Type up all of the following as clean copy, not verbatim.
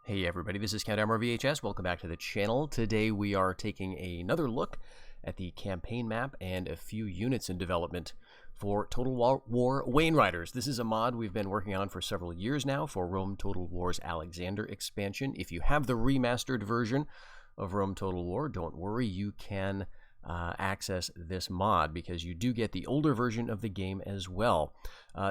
Hey everybody, this is Countdown VHS. Welcome back to the channel. Today we are taking another look at the campaign map and a few units in development for Total War Wainriders. This is a mod we've been working on for several years now for Rome Total War's Alexander expansion. If you have the remastered version of Rome Total War, don't worry, you can access this mod because you do get the older version of the game as well.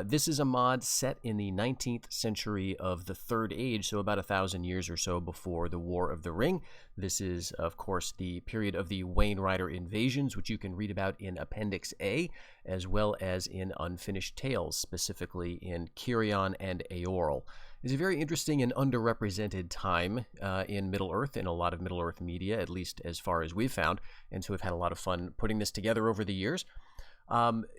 This is a mod set in the 19th century of the Third Age, so about 1,000 years or so before the War of the Ring. This is, of course, the period of the Wainrider invasions, which you can read about in Appendix A, as well as in Unfinished Tales, specifically in Kirion and Eorl. It's a very interesting and underrepresented time in Middle-earth, in a lot of Middle-earth media, at least as far as we've found, and so we've had a lot of fun putting this together over the years.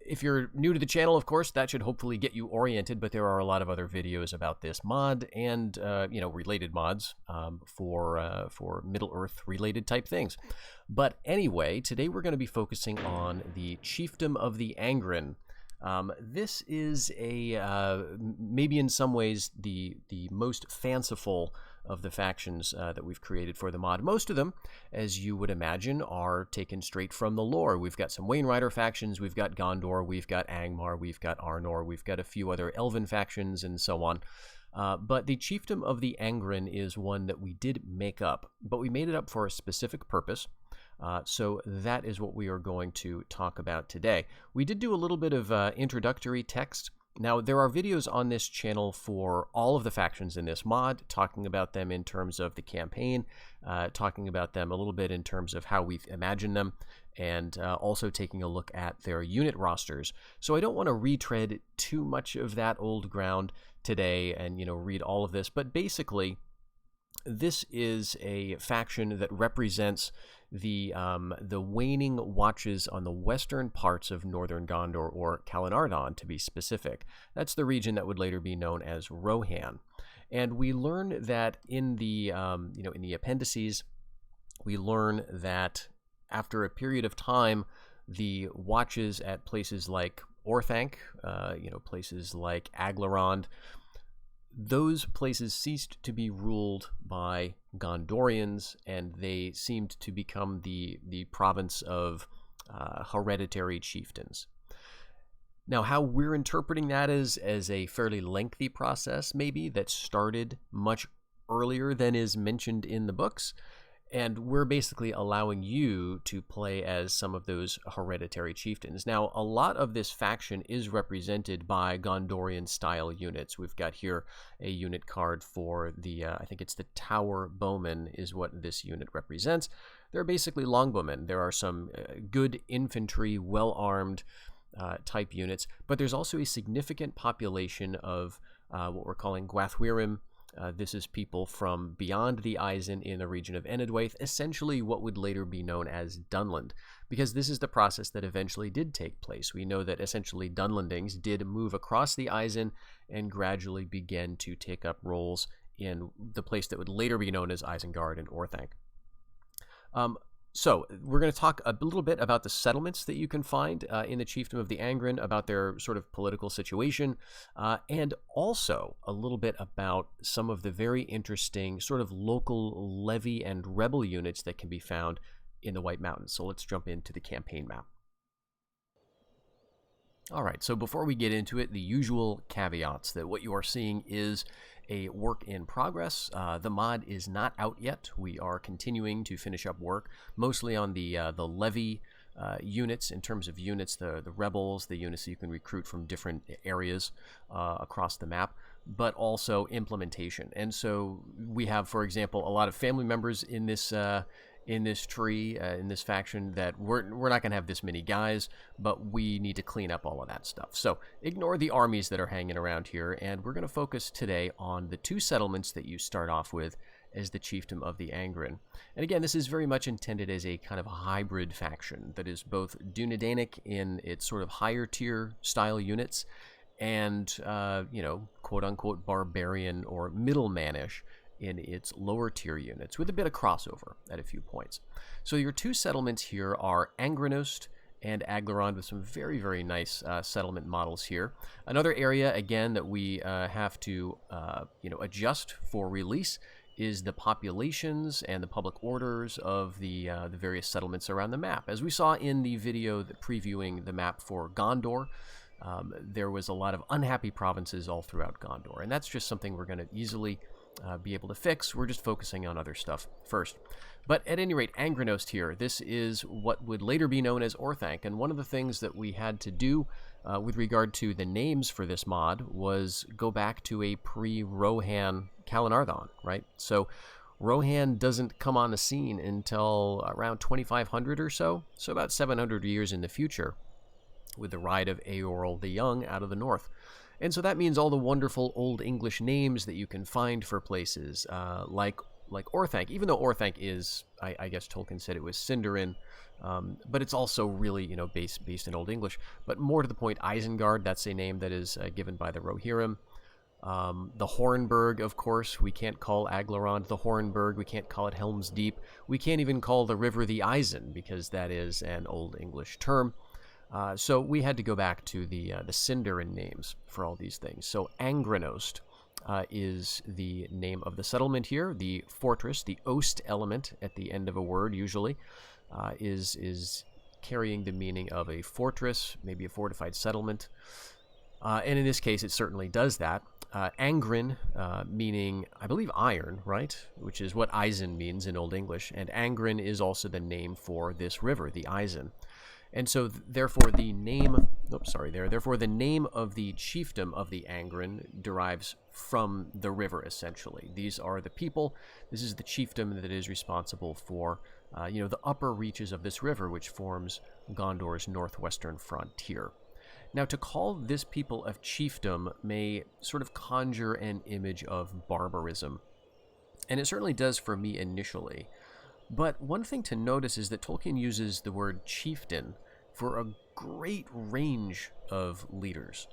If you're new to the channel, of course, that should hopefully get you oriented, but there are a lot of other videos about this mod and, related mods for Middle-earth related type things. But anyway, today we're going to be focusing on the Chieftain of the Angrren. This is maybe in some ways the most fanciful of the factions that we've created for the mod. Most of them, as you would imagine, are taken straight from the lore. We've got some Wainrider factions, we've got Gondor, we've got Angmar, we've got Arnor, we've got a few other Elven factions, and so on. But the Chieftain of the Angrren is one that we did make up, but we made it up for a specific purpose. So that is what we are going to talk about today. We did do a little bit of introductory text. Now, there are videos on this channel for all of the factions in this mod, talking about them in terms of the campaign, talking about them a little bit in terms of how we've imagined them, and also taking a look at their unit rosters. So I don't want to retread too much of that old ground today and, read all of this, but basically, this is a faction that represents the waning watches on the western parts of northern Gondor, or Calenardon to be specific. That's the region that would later be known as Rohan. And we learn that in the in the appendices, we learn that after a period of time, the watches at places like Orthanc, places like Aglarond, those places ceased to be ruled by Gondorians, and they seemed to become the province of hereditary chieftains. Now, how we're interpreting that is as a fairly lengthy process, maybe, that started much earlier than is mentioned in the books, and we're basically allowing you to play as some of those hereditary chieftains. Now, a lot of this faction is represented by Gondorian-style units. We've got here a unit card for the, I think it's the Tower Bowmen is what this unit represents. They're basically longbowmen. There are some good infantry, well-armed type units, but there's also a significant population of what we're calling Gwathwyrim. This is people from beyond the Eisen in the region of Enedwaith, essentially what would later be known as Dunland, because this is the process that eventually did take place. We know that essentially Dunlandings did move across the Eisen and gradually began to take up roles in the place that would later be known as Isengard and Orthanc. So we're going to talk a little bit about the settlements that you can find in the Chieftain of the Angrren, about their sort of political situation, and also a little bit about some of the very interesting sort of local levy and rebel units that can be found in the White Mountains. So let's jump into the campaign map. All right, so before we get into it, the usual caveats that what you are seeing is a work in progress. The mod is not out yet. We are continuing to finish up work, mostly on the levy units, in terms of units, the rebels, the units that you can recruit from different areas across the map, but also implementation. And so we have, for example, a lot of family members in this tree, in this faction, that we're not going to have this many guys, but we need to clean up all of that stuff. So ignore the armies that are hanging around here, and we're going to focus today on the two settlements that you start off with as the Chieftain of the Angrren. And again, this is very much intended as a kind of hybrid faction that is both Dúnedainic in its sort of higher tier style units and, quote-unquote barbarian or middlemanish in its lower tier units, with a bit of crossover at a few points. So your two settlements here are Angrenost and Aglarond, with some very, very nice settlement models here. Another area, again, that we have to adjust for release is the populations and the public orders of the various settlements around the map. As we saw in the video previewing the map for Gondor, there was a lot of unhappy provinces all throughout Gondor, and that's just something we're going to easily be able to fix. We're just focusing on other stuff first. But at any rate, Angrren here, this is what would later be known as Orthanc, and one of the things that we had to do with regard to the names for this mod was go back to a pre-Rohan Kalanarthon, right? So Rohan doesn't come on the scene until around 2500 or so about 700 years in the future, with the ride of Eorl the Young out of the north. And so that means all the wonderful Old English names that you can find for places, like Orthanc, even though Orthanc is, I guess Tolkien said it was Sindarin, but it's also really, based in Old English. But more to the point, Isengard, that's a name that is given by the Rohirrim. The Hornburg, of course, we can't call Aglarond the Hornburg, we can't call it Helm's Deep, we can't even call the river the Isen, because that is an Old English term. So we had to go back to the Sindarin names for all these things. So Angrenost is the name of the settlement here. The fortress, the ost element at the end of a word usually, is carrying the meaning of a fortress, maybe a fortified settlement. And in this case, it certainly does that. Angrren, meaning, I believe, iron, right? Which is what Isen means in Old English. And Angrren is also the name for this river, the Isen. And so, therefore, the name of the chiefdom of the Angrren derives from the river, essentially. These are the people. This is the chiefdom that is responsible for, the upper reaches of this river, which forms Gondor's northwestern frontier. Now, to call this people a chiefdom may sort of conjure an image of barbarism. And it certainly does for me initially. But one thing to notice is that Tolkien uses the word chieftain for a great range of leaders.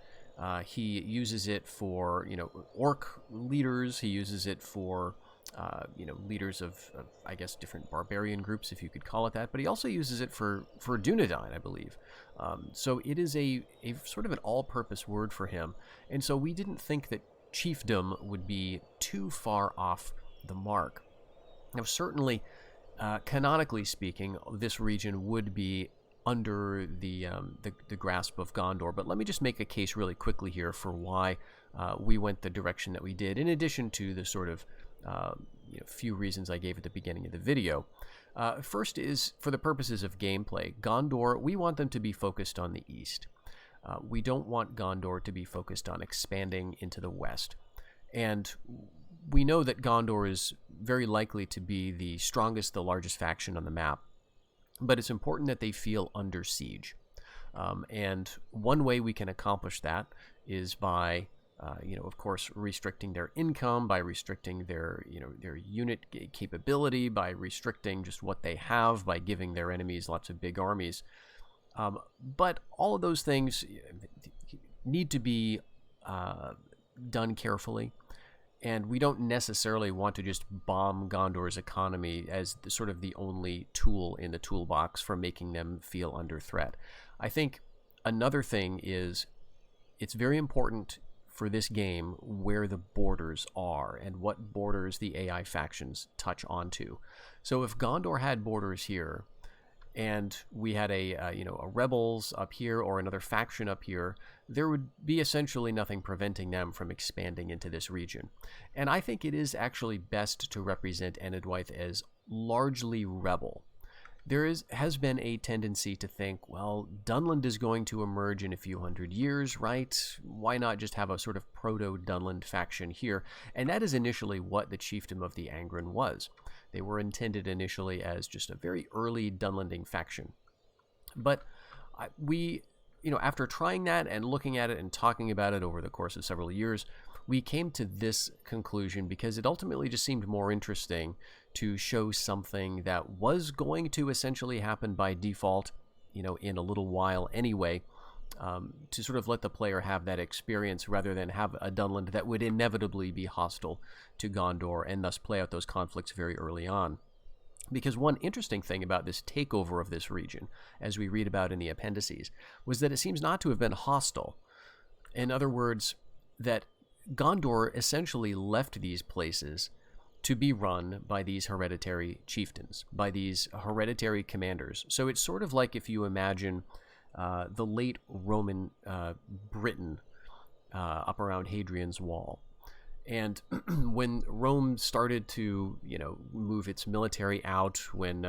He uses it for, orc leaders. He uses it for, leaders of, I guess, different barbarian groups, if you could call it that. But he also uses it for Dunedain, I believe. So it is a sort of an all-purpose word for him. And so we didn't think that chiefdom would be too far off the mark. Now, certainly, canonically speaking, this region would be under the grasp of Gondor. But let me just make a case really quickly here for why we went the direction that we did, in addition to the sort of few reasons I gave at the beginning of the video. First is, for the purposes of gameplay, Gondor, we want them to be focused on the east. We don't want Gondor to be focused on expanding into the west. And we know that Gondor is very likely to be the strongest, the largest faction on the map. But it's important that they feel under siege. And one way we can accomplish that is by, of course, restricting their income, by restricting their unit capability, by restricting just what they have, by giving their enemies lots of big armies. But all of those things need to be done carefully. And we don't necessarily want to just bomb Gondor's economy as sort of the only tool in the toolbox for making them feel under threat. I think another thing is it's very important for this game where the borders are and what borders the AI factions touch onto. So if Gondor had borders here, and we had a rebels up here or another faction up here, there would be essentially nothing preventing them from expanding into this region. And I think it is actually best to represent Enedwaith as largely rebel. There has been a tendency to think, well, Dunland is going to emerge in a few hundred years, right? Why not just have a sort of proto-Dunland faction here? And that is initially what the chiefdom of the Angrren was. They were intended initially as just a very early Dunlanding faction. But we, after trying that and looking at it and talking about it over the course of several years, we came to this conclusion because it ultimately just seemed more interesting to show something that was going to essentially happen by default, in a little while anyway, to sort of let the player have that experience rather than have a Dunland that would inevitably be hostile to Gondor and thus play out those conflicts very early on. Because one interesting thing about this takeover of this region, as we read about in the appendices, was that it seems not to have been hostile. In other words, that Gondor essentially left these places to be run by these hereditary chieftains, by these hereditary commanders. So it's sort of like if you imagine the late Roman Britain up around Hadrian's Wall. And when Rome started to, move its military out, when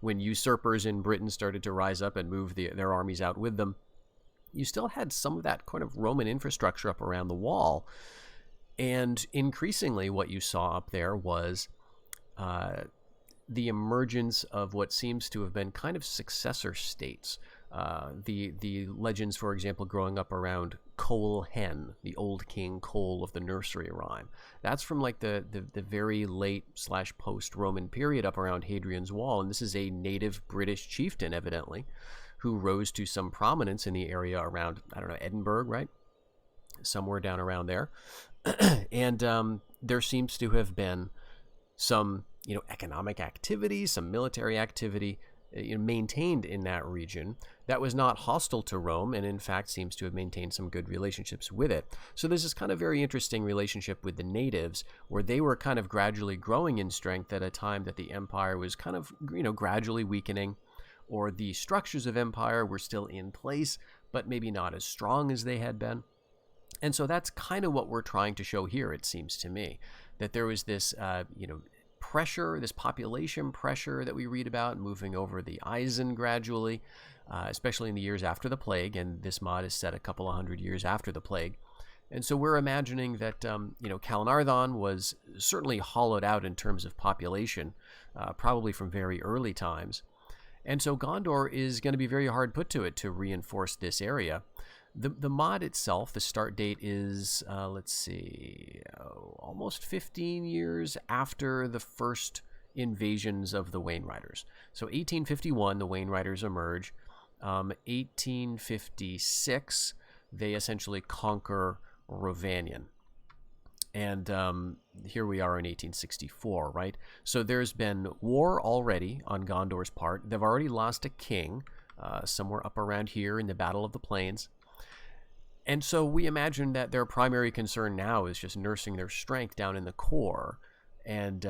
usurpers in Britain started to rise up and move their armies out with them, you still had some of that kind of Roman infrastructure up around the wall. And increasingly what you saw up there was the emergence of what seems to have been kind of successor states. The legends, for example, growing up around Cole Hen, the old King Cole of the nursery rhyme. That's from like the very late / post-Roman period up around Hadrian's Wall. And this is a native British chieftain, evidently, who rose to some prominence in the area around, I don't know, Edinburgh, right? Somewhere down around there. And there seems to have been some, economic activity, some military activity maintained in that region that was not hostile to Rome, and in fact seems to have maintained some good relationships with it. So there's this kind of very interesting relationship with the natives, where they were kind of gradually growing in strength at a time that the empire was kind of, gradually weakening, or the structures of empire were still in place, but maybe not as strong as they had been. And so that's kind of what we're trying to show here, it seems to me, that there was this, pressure, this population pressure that we read about moving over the Eisen gradually, especially in the years after the plague. And this mod is set a couple of hundred years after the plague. And so we're imagining that, Calanarthon was certainly hollowed out in terms of population, probably from very early times. And so Gondor is going to be very hard put to it to reinforce this area. The mod itself, the start date is, almost 15 years after the first invasions of the Wainriders. So 1851, the Wainriders emerge. 1856, they essentially conquer Rovanion. And here we are in 1864, right? So there's been war already on Gondor's part. They've already lost a king somewhere up around here in the Battle of the Plains. And so we imagine that their primary concern now is just nursing their strength down in the core. And,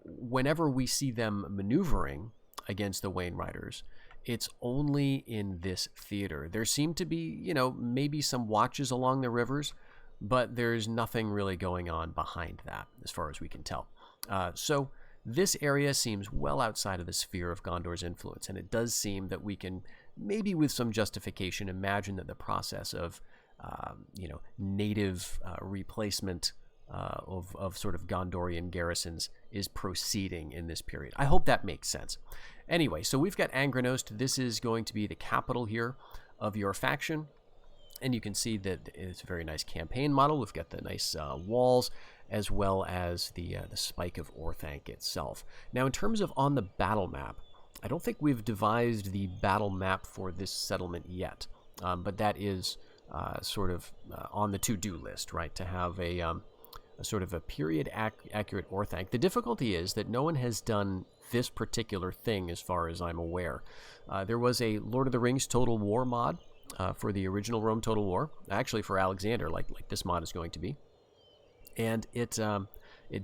whenever we see them maneuvering against the Wainriders, it's only in this theater. There seem to be, maybe some watches along the rivers, but there's nothing really going on behind that, as far as we can tell. So this area seems well outside of the sphere of Gondor's influence, and it does seem that we can, maybe with some justification, imagine that the process of, native replacement of sort of Gondorian garrisons is proceeding in this period. I hope that makes sense. Anyway, so we've got Angrren. This is going to be the capital here of your faction. And you can see that it's a very nice campaign model. We've got the nice walls, as well as the spike of Orthanc itself. Now, in terms of on the battle map, I don't think we've devised the battle map for this settlement yet, but that is sort of on the to-do list, right, to have a sort of a period-accurate Orthanc. The difficulty is that no one has done this particular thing as far as I'm aware. There was a Lord of the Rings Total War mod for the original Rome Total War, actually for Alexander, like this mod is going to be. And it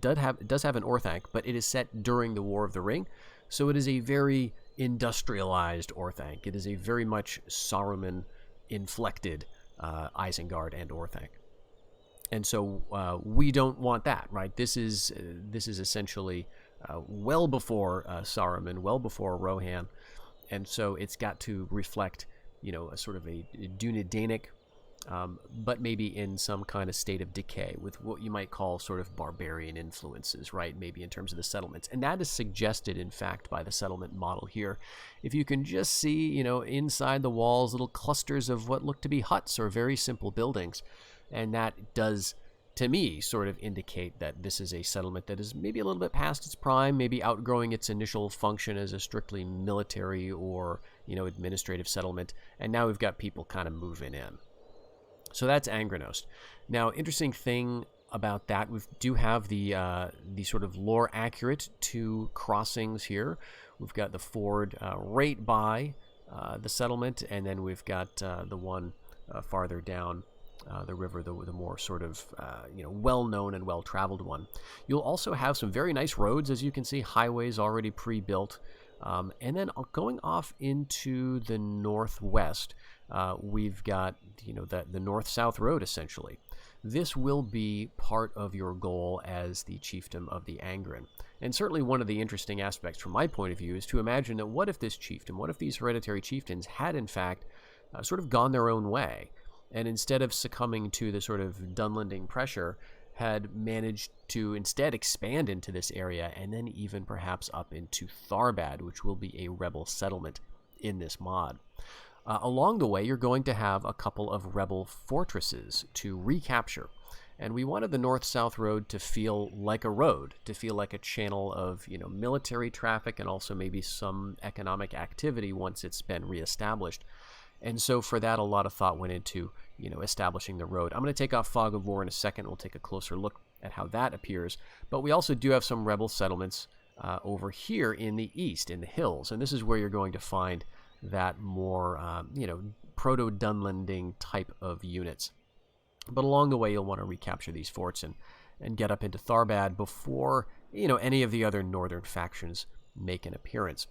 does have an Orthanc, but it is set during the War of the Ring, so it is a very industrialized Orthanc. It is a very much Saruman-inflected Isengard and Orthanc. And so we don't want that, right? This is essentially well before Saruman, well before Rohan, and so it's got to reflect, a sort of a Dunedainic, but maybe in some kind of state of decay with what you might call sort of barbarian influences, right? Maybe in terms of the settlements. And that is suggested, in fact, by the settlement model here. If you can just see, inside the walls, little clusters of what look to be huts or very simple buildings. And that does, to me, sort of indicate that this is a settlement that is maybe a little bit past its prime, maybe outgrowing its initial function as a strictly military or, administrative settlement. And now we've got people kind of moving in. So that's Angrren. Now, interesting thing about that, we do have the sort of lore-accurate 2 crossings here. We've got the ford right by the settlement, and then we've got the one farther down the river, the more sort of well-known and well-traveled one. You'll also have some very nice roads, as you can see, highways already pre-built. And then going off into the northwest, we've got the north-south road, essentially. This will be part of your goal as the chieftain of the Angrren. And certainly one of the interesting aspects from my point of view is to imagine that what if these hereditary chieftains had in fact sort of gone their own way, and instead of succumbing to the sort of Dunlanding pressure, had managed to instead expand into this area and then even perhaps up into Tharbad, which will be a rebel settlement in this mod. Along the way, you're going to have a couple of rebel fortresses to recapture. And we wanted the north-south road to feel like a road, to feel like a channel of military traffic and also maybe some economic activity once it's been reestablished. And so for that, a lot of thought went into, establishing the road. I'm going to take off Fog of War in a second. We'll take a closer look at how that appears. But we also do have some rebel settlements over here in the east, in the hills. And this is where you're going to find that more, proto-Dunlanding type of units. But along the way, you'll want to recapture these forts and get up into Tharbad before, any of the other northern factions make an appearance.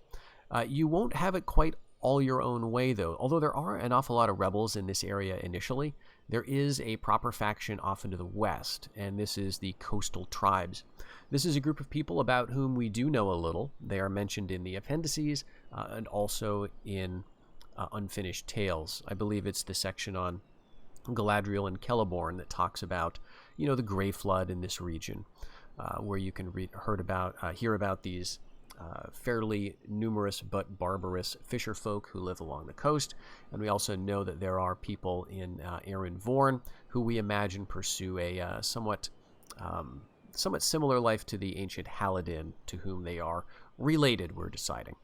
You won't have it quite all your own way, though. Although there are an awful lot of rebels in this area initially, there is a proper faction off into the west, and this is the Coastal Tribes. This is a group of people about whom we do know a little. They are mentioned in the appendices and also in Unfinished Tales. I believe it's the section on Galadriel and Celeborn that talks about, the Grey Flood in this region, where you can hear about these fairly numerous but barbarous fisher folk who live along the coast. And we also know that there are people in Erin Vorn who we imagine pursue a somewhat similar life to the ancient Haladin, to whom they are related, we're deciding.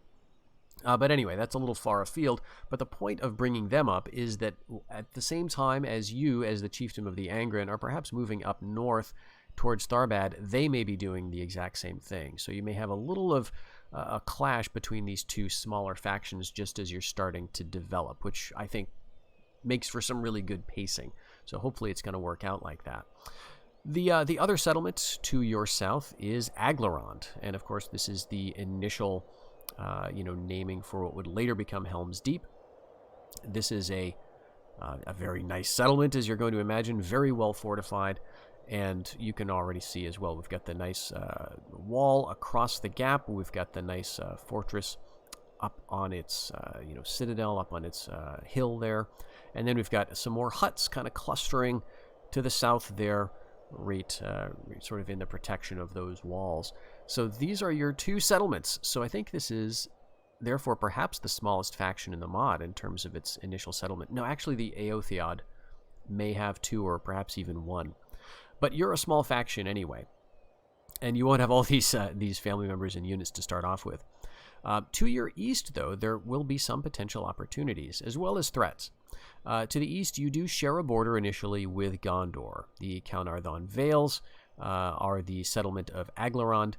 But anyway, that's a little far afield. But the point of bringing them up is that at the same time as you, as the chieftain of the Angrren, are perhaps moving up north towards Tharbad, they may be doing the exact same thing. So you may have a little of a clash between these two smaller factions just as you're starting to develop, which I think makes for some really good pacing. So hopefully it's going to work out like that. The other settlement to your south is Aglarond, and of course this is the initial naming for what would later become Helm's Deep. This is a very nice settlement, as you're going to imagine, very well fortified. And you can already see as well, we've got the nice wall across the gap. We've got the nice fortress up on its, citadel, up on its hill there. And then we've got some more huts kind of clustering to the south there, sort of in the protection of those walls. So these are your two settlements. So I think this is, therefore, perhaps the smallest faction in the mod in terms of its initial settlement. No, actually, the Eotheod may have two or perhaps even one. But you're a small faction anyway, and you won't have all these family members and units to start off with. To your east, though, there will be some potential opportunities, as well as threats. To the east, you do share a border initially with Gondor. The Caernarthon Vales are the settlement of Aglarond,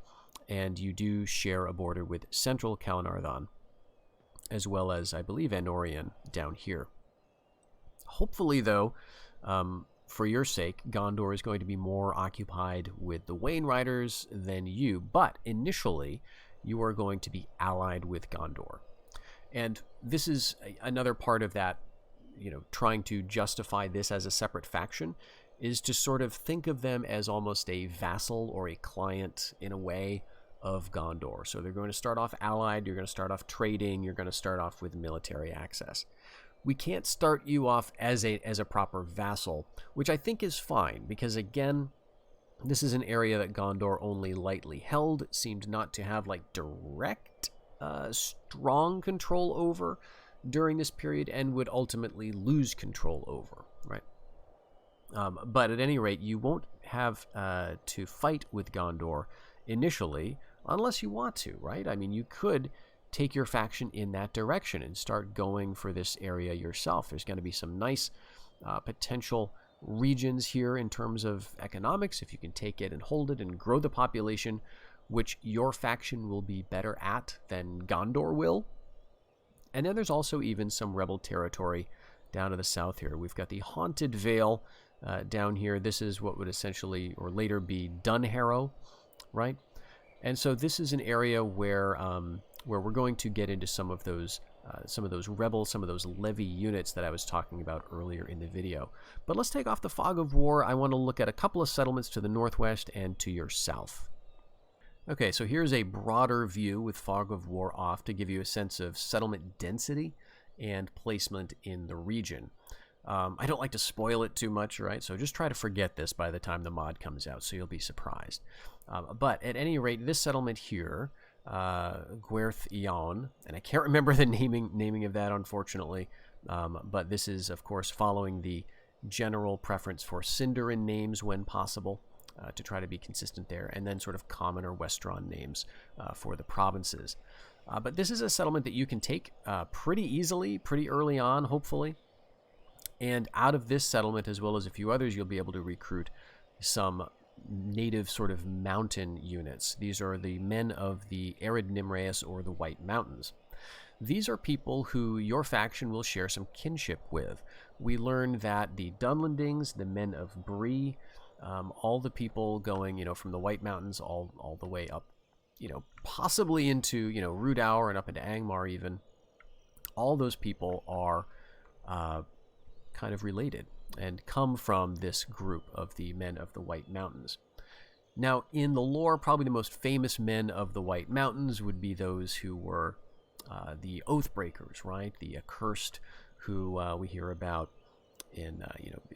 and you do share a border with central Caernarthon, as well as, I believe, Anorion down here. Hopefully, though, for your sake, Gondor is going to be more occupied with the Wainriders than you, but initially, you are going to be allied with Gondor. And this is another part of that, trying to justify this as a separate faction, is to sort of think of them as almost a vassal or a client, in a way, of Gondor. So they're going to start off allied, you're going to start off trading, you're going to start off with military access. We can't start you off as a proper vassal, which I think is fine, because again, this is an area that Gondor only lightly held, seemed not to have direct, strong control over during this period, and would ultimately lose control over, right? But at any rate, you won't have to fight with Gondor initially, unless you want to, right? I mean, you could take your faction in that direction and start going for this area yourself. There's going to be some nice potential regions here in terms of economics, if you can take it and hold it and grow the population, which your faction will be better at than Gondor will. And then there's also even some rebel territory down to the south here. We've got the Haunted Vale down here. This is what would essentially or later be Dunharrow, right? And so this is an area where we're going to get into some of those rebels, some of those levy units that I was talking about earlier in the video. But let's take off the fog of war. I want to look at a couple of settlements to the northwest and to your south. Okay, so here's a broader view with fog of war off to give you a sense of settlement density and placement in the region. I don't like to spoil it too much, right? So just try to forget this by the time the mod comes out, so you'll be surprised. But at any rate, this settlement here, Gwerth Ion, and I can't remember the naming of that, unfortunately, but this is, of course, following the general preference for Sindarin names when possible, to try to be consistent there, and then sort of common or Westron names for the provinces. But this is a settlement that you can take pretty easily, pretty early on, hopefully. And out of this settlement, as well as a few others, you'll be able to recruit some native sort of mountain units. These are the men of the Arid Nimraeus, or the White Mountains. These are people who your faction will share some kinship with. We learn that the Dunlandings, the men of Bree, all the people going, from the White Mountains all the way up, possibly into, Rudour and up into Angmar even, all those people are kind of related and come from this group of the men of the White Mountains. Now, in the lore, probably the most famous men of the White Mountains would be those who were the Oathbreakers, right? The accursed who we hear about in,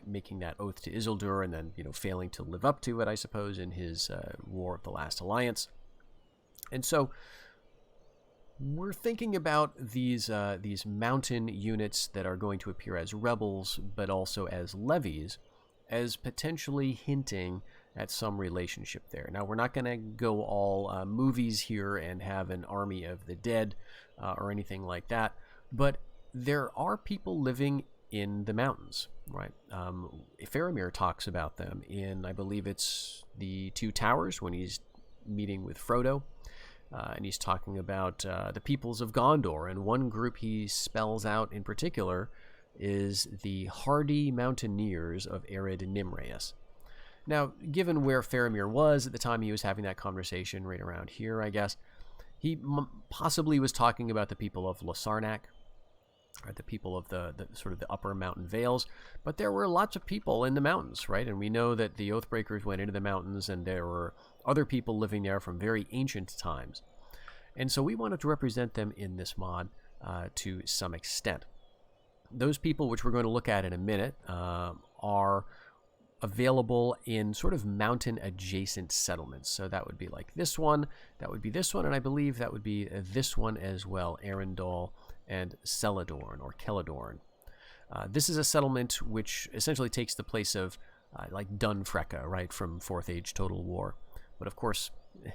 making that oath to Isildur and then, failing to live up to it, I suppose, in his War of the Last Alliance. And so we're thinking about these mountain units that are going to appear as rebels, but also as levies, as potentially hinting at some relationship there. Now, we're not going to go all movies here and have an army of the dead or anything like that, but there are people living in the mountains, right? Faramir talks about them in, I believe it's the Two Towers, when he's meeting with Frodo. And he's talking about the peoples of Gondor, and one group he spells out in particular is the hardy mountaineers of Arid Nimraeus. Now, given where Faramir was at the time he was having that conversation, right around here, I guess, he possibly was talking about the people of Lossarnac, or the people of the sort of the upper mountain vales, but there were lots of people in the mountains, right? And we know that the Oathbreakers went into the mountains, and there were other people living there from very ancient times. And so we wanted to represent them in this mod to some extent. Those people, which we're going to look at in a minute, are available in sort of mountain adjacent settlements. So that would be like this one, that would be this one, and I believe that would be this one as well, Arendal and Celadorn, or Celadorn. This is a settlement which essentially takes the place of like Dunfrecca, right, from 4th Age Total War. But of course,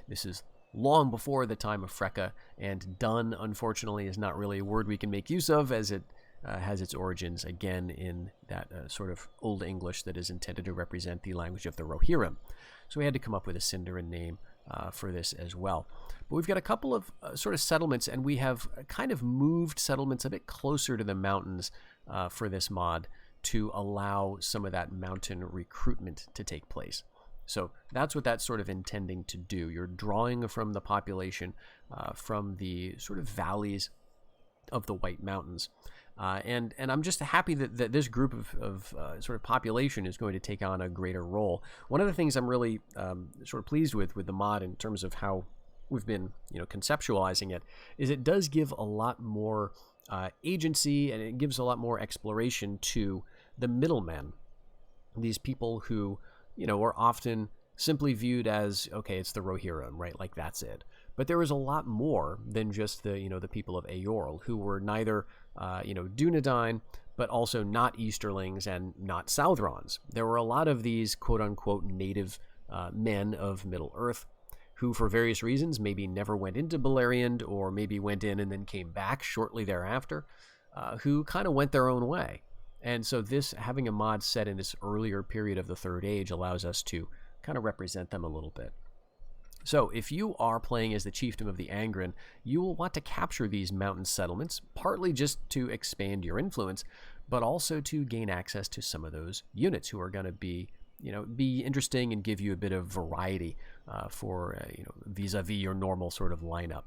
this is long before the time of Frecca, and Dun, unfortunately, is not really a word we can make use of, as it has its origins, again, in that sort of Old English that is intended to represent the language of the Rohirrim. So we had to come up with a Sindarin name for this as well. But we've got a couple of sort of settlements, and we have kind of moved settlements a bit closer to the mountains for this mod to allow some of that mountain recruitment to take place. So that's what that's sort of intending to do. You're drawing from the population from the sort of valleys of the White Mountains. And I'm just happy that this group of sort of population is going to take on a greater role. One of the things I'm really sort of pleased with the mod in terms of how we've been conceptualizing it is it does give a lot more agency, and it gives a lot more exploration to the middlemen, these people who are often simply viewed as, okay, it's the Rohirrim, right? Like, that's it. But there was a lot more than just the people of Eorl, who were neither Dunedain, but also not Easterlings and not Southrons. There were a lot of these quote-unquote native men of Middle-earth who, for various reasons, maybe never went into Beleriand, or maybe went in and then came back shortly thereafter, who kind of went their own way. And so having a mod set in this earlier period of the Third Age allows us to kind of represent them a little bit. So if you are playing as the Chieftain of the Angrren, you will want to capture these mountain settlements, partly just to expand your influence, but also to gain access to some of those units who are going to be interesting and give you a bit of variety for vis-a-vis your normal sort of lineup.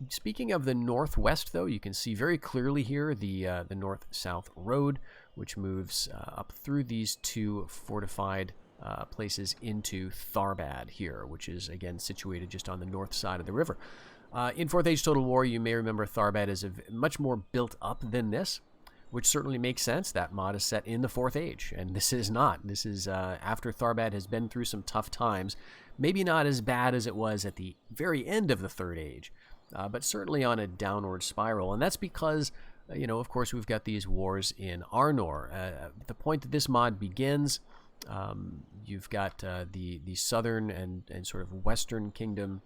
Speaking of the northwest, though, you can see very clearly here the north-south road, which moves up through these two fortified places into Tharbad here, which is, again, situated just on the north side of the river. In 4th Age Total War, you may remember Tharbad is much more built up than this, which certainly makes sense. That mod is set in the 4th Age, and this is not. This is after Tharbad has been through some tough times, maybe not as bad as it was at the very end of the 3rd Age, but certainly on a downward spiral. And that's because, of course, we've got these wars in Arnor. At the point that this mod begins, you've got the southern and sort of western kingdom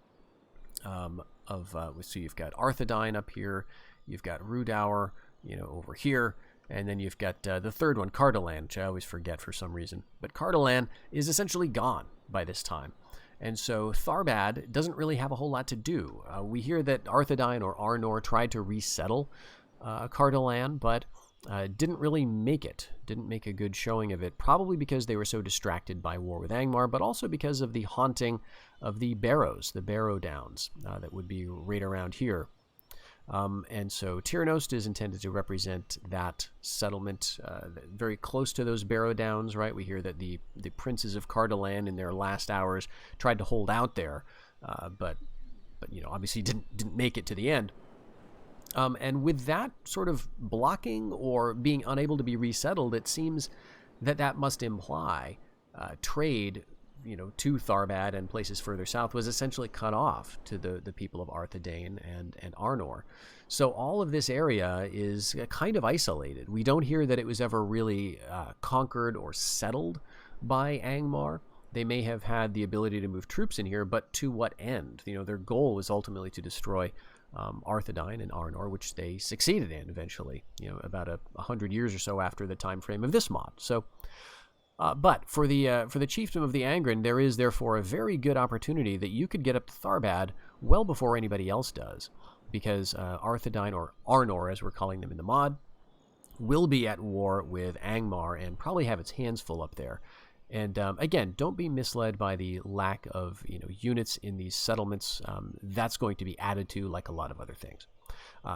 so you've got Arthedain up here, you've got Rhudaur, over here, and then you've got the third one, Cardolan, which I always forget for some reason. But Cardolan is essentially gone by this time. And so Tharbad doesn't really have a whole lot to do. We hear that Arthedain or Arnor tried to resettle Cardolan, but didn't really make it. Didn't make a good showing of it, probably because they were so distracted by war with Angmar, but also because of the haunting of the Barrows, the Barrow Downs, that would be right around here. And so Tyrannost is intended to represent that settlement very close to those Barrow Downs, right? We hear that the princes of Cardolan in their last hours tried to hold out there, but obviously didn't make it to the end. And with that sort of blocking or being unable to be resettled, it seems that must imply trade to Tharbad and places further south was essentially cut off to the people of Arthedain and Arnor. So all of this area is kind of isolated. We don't hear that it was ever really conquered or settled by Angmar. They may have had the ability to move troops in here, but to what end? Their goal was ultimately to destroy Arthedain and Arnor, which they succeeded in eventually, about 100 years or so after the time frame of this mod. So but for the chiefdom of the Angrren, there is therefore a very good opportunity that you could get up to Tharbad well before anybody else does, because Arthedain, or Arnor as we're calling them in the mod, will be at war with Angmar and probably have its hands full up there. And again, don't be misled by the lack of units in these settlements. That's going to be added to like a lot of other things.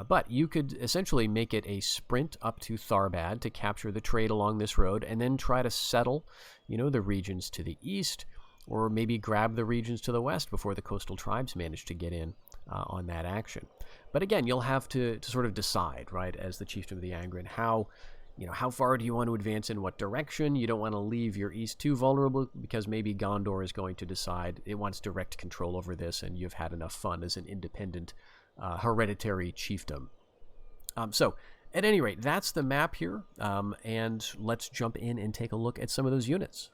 But you could essentially make it a sprint up to Tharbad to capture the trade along this road and then try to settle, the regions to the east, or maybe grab the regions to the west before the coastal tribes manage to get in on that action. But again, you'll have to sort of decide, right, as the chieftain of the Angrren, how far do you want to advance in what direction? You don't want to leave your east too vulnerable because maybe Gondor is going to decide it wants direct control over this and you've had enough fun as an independent hereditary chiefdom. So, at any rate, that's the map here, and let's jump in and take a look at some of those units.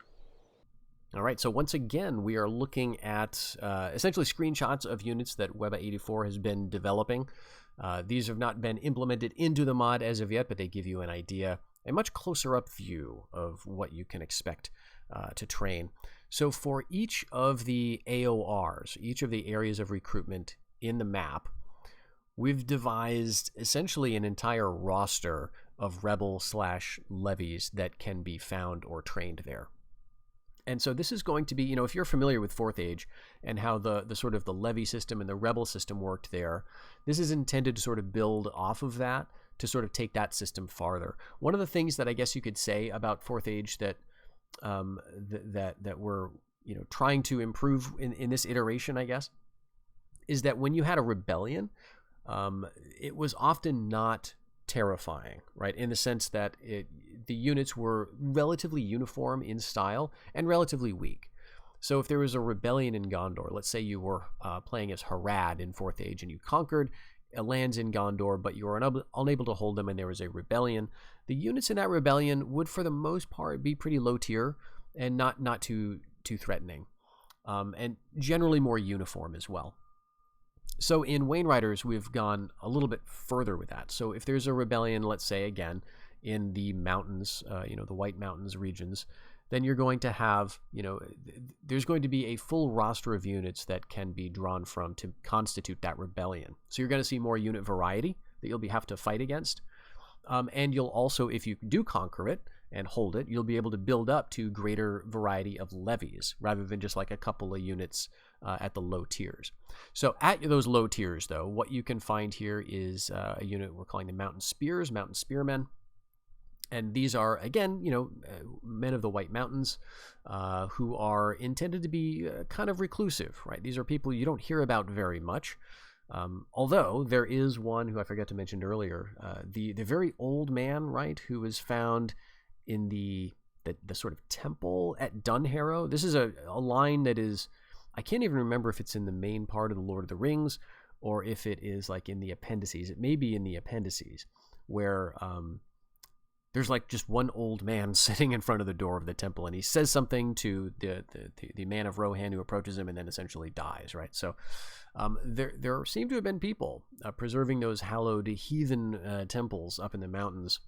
All right, so once again, we are looking at essentially screenshots of units that Weba84 has been developing. These have not been implemented into the mod as of yet, but they give you an idea, a much closer up view of what you can expect to train. So for each of the AORs, each of the areas of recruitment in the map, we've devised essentially an entire roster of rebel/levies that can be found or trained there. And so this is going to be, if you're familiar with 4th Age and how the sort of the levy system and the rebel system worked there, this is intended to sort of build off of that, to sort of take that system farther. One of the things that I guess you could say about 4th Age that we're trying to improve in this iteration, I guess, is that when you had a rebellion, it was often not terrifying, right? In the sense that the units were relatively uniform in style and relatively weak. So if there was a rebellion in Gondor, let's say you were playing as Harad in 4th Age and you conquered lands in Gondor, but you were unable to hold them and there was a rebellion, the units in that rebellion would for the most part be pretty low tier and not too threatening, and generally more uniform as well. So in Wainriders, we've gone a little bit further with that. So if there's a rebellion, let's say, again, in the mountains, the White Mountains regions, then you're going to have, there's going to be a full roster of units that can be drawn from to constitute that rebellion. So you're going to see more unit variety that you'll have to fight against. And you'll also, if you do conquer it and hold it, you'll be able to build up to greater variety of levies rather than just like a couple of units at the low tiers. So at those low tiers, though, what you can find here is a unit we're calling the Mountain Spears, Mountain Spearmen. And these are, again, men of the White Mountains who are intended to be kind of reclusive, right? These are people you don't hear about very much. Although there is one who I forgot to mention earlier, the very old man, right, who was found in the sort of temple at Dunharrow. This is a line that is, I can't even remember if it's in the main part of the Lord of the Rings or if it is like in the appendices. It may be in the appendices where there's like just one old man sitting in front of the door of the temple, and he says something to the man of Rohan who approaches him and then essentially dies, right? So there seem to have been people preserving those hallowed heathen temples up in the mountains.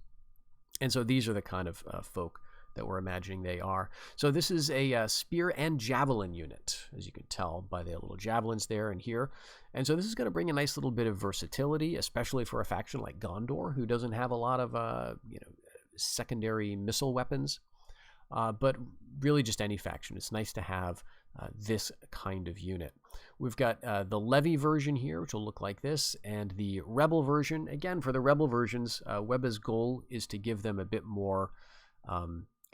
And so these are the kind of folk that we're imagining they are. So this is a spear and javelin unit, as you can tell by the little javelins there and here. And so this is going to bring a nice little bit of versatility, especially for a faction like Gondor, who doesn't have a lot of secondary missile weapons. But really just any faction. It's nice to have this kind of unit. We've got the Levy version here, which will look like this, and the Rebel version. Again, for the Rebel versions, Webba's goal is to give them a bit more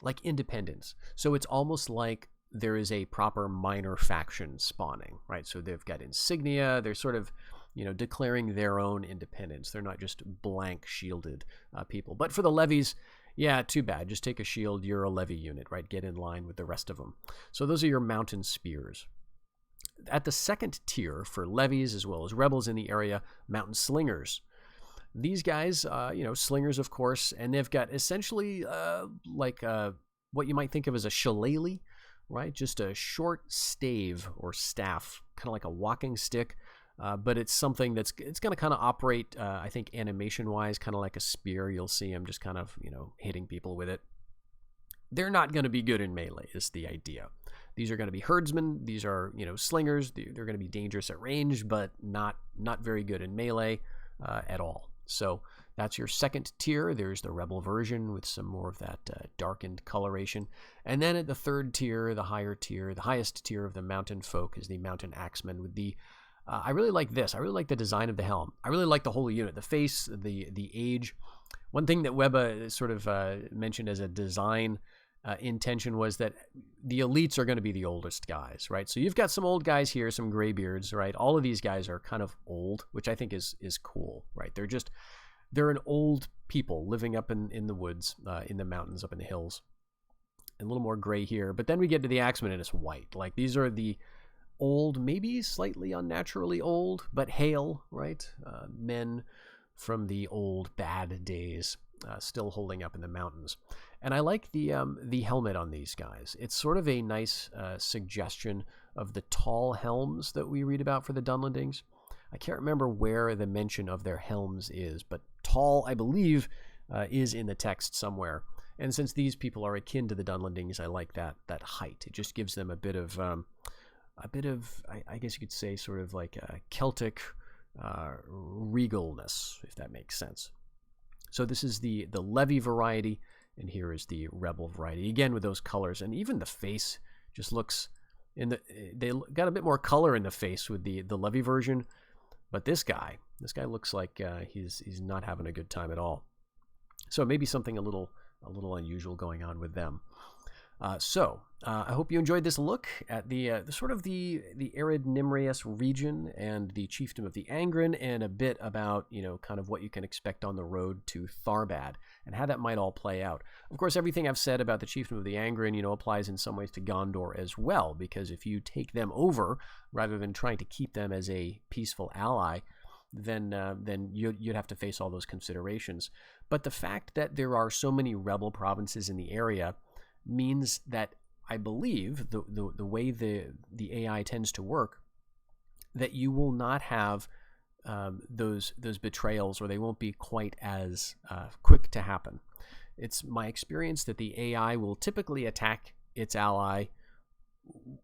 like independence. So it's almost like there is a proper minor faction spawning, right? So they've got insignia. They're sort of, declaring their own independence. They're not just blank shielded people. But for the levies, yeah, too bad. Just take a shield. You're a levy unit, right? Get in line with the rest of them. So those are your mountain spears. At the second tier for levies as well as rebels in the area, mountain slingers. These guys, slingers, of course, and they've got essentially what you might think of as a shillelagh, right? Just a short stave or staff, kind of like a walking stick, but it's something it's going to kind of operate, I think, animation-wise, kind of like a spear. You'll see them just kind of, hitting people with it. They're not going to be good in melee, is the idea. These are going to be herdsmen. These are, slingers. They're going to be dangerous at range, but not very good in melee at all. So that's your second tier. There's the Rebel version with some more of that darkened coloration. And then at the third tier, the highest tier of the mountain folk is the Mountain Axemen with the I really like this. I really like the design of the helm. I really like the whole unit, the face, the age. One thing that Webba sort of mentioned as a design intention was that the elites are going to be the oldest guys, right? So you've got some old guys here, some graybeards, right? All of these guys are kind of old, which I think is cool, right? They're an old people living up in the woods, in the mountains, up in the hills. A little more gray here. But then we get to the Axemen and it's white. Like these are the old, maybe slightly unnaturally old, but hale, right? Men from the old bad days, still holding up in the mountains. And I like the helmet on these guys. It's sort of a nice suggestion of the tall helms that we read about for the Dunlendings. I can't remember where the mention of their helms is, but tall, I believe, is in the text somewhere. And since these people are akin to the Dunlendings, I like that height. It just gives them a bit of, I guess you could say, sort of like a Celtic regalness, if that makes sense. So this is the Levy variety, and here is the Rebel variety. Again, with those colors, and even the face just looks they got a bit more color in the face with the Levy version, but this guy looks like he's not having a good time at all. So maybe something a little unusual going on with them. I hope you enjoyed this look at the sort of the arid Nimrius region and the chiefdom of the Angrren, and a bit about, kind of what you can expect on the road to Tharbad and how that might all play out. Of course, everything I've said about the chiefdom of the Angrren, applies in some ways to Gondor as well, because if you take them over rather than trying to keep them as a peaceful ally, then you'd have to face all those considerations. But the fact that there are so many rebel provinces in the area means that I believe the way the AI tends to work, that you will not have those betrayals, or they won't be quite as quick to happen. It's my experience that the AI will typically attack its ally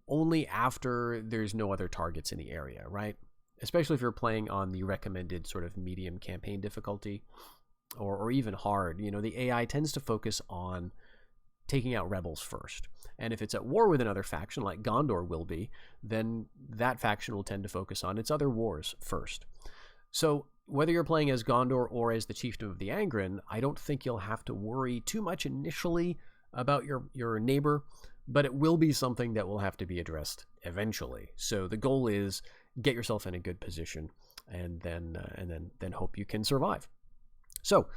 only after there's no other targets in the area, right? Especially if you're playing on the recommended sort of medium campaign difficulty. or even hard, the AI tends to focus on taking out rebels first. And if it's at war with another faction, like Gondor will be, then that faction will tend to focus on its other wars first. So whether you're playing as Gondor or as the Chieftain of the Angrren, I don't think you'll have to worry too much initially about your neighbor, but it will be something that will have to be addressed eventually. So the goal is get yourself in a good position, and then hope you can survive. So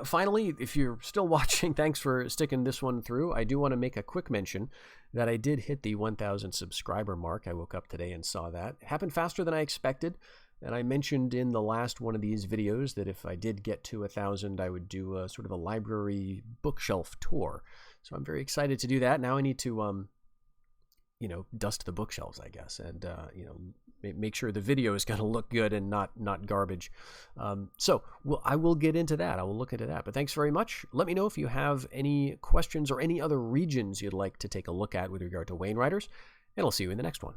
finally, if you're still watching, thanks for sticking this one through. I do want to make a quick mention that I did hit the 1,000 subscriber mark. I woke up today and saw that. It happened faster than I expected. And I mentioned in the last one of these videos that if I did get to 1,000, I would do a sort of a library bookshelf tour. So I'm very excited to do that. Now I need to, dust the bookshelves, I guess, and, make sure the video is going to look good and not garbage. So I will get into that. I will look into that. But thanks very much. Let me know if you have any questions or any other regions you'd like to take a look at with regard to Wainriders, and I'll see you in the next one.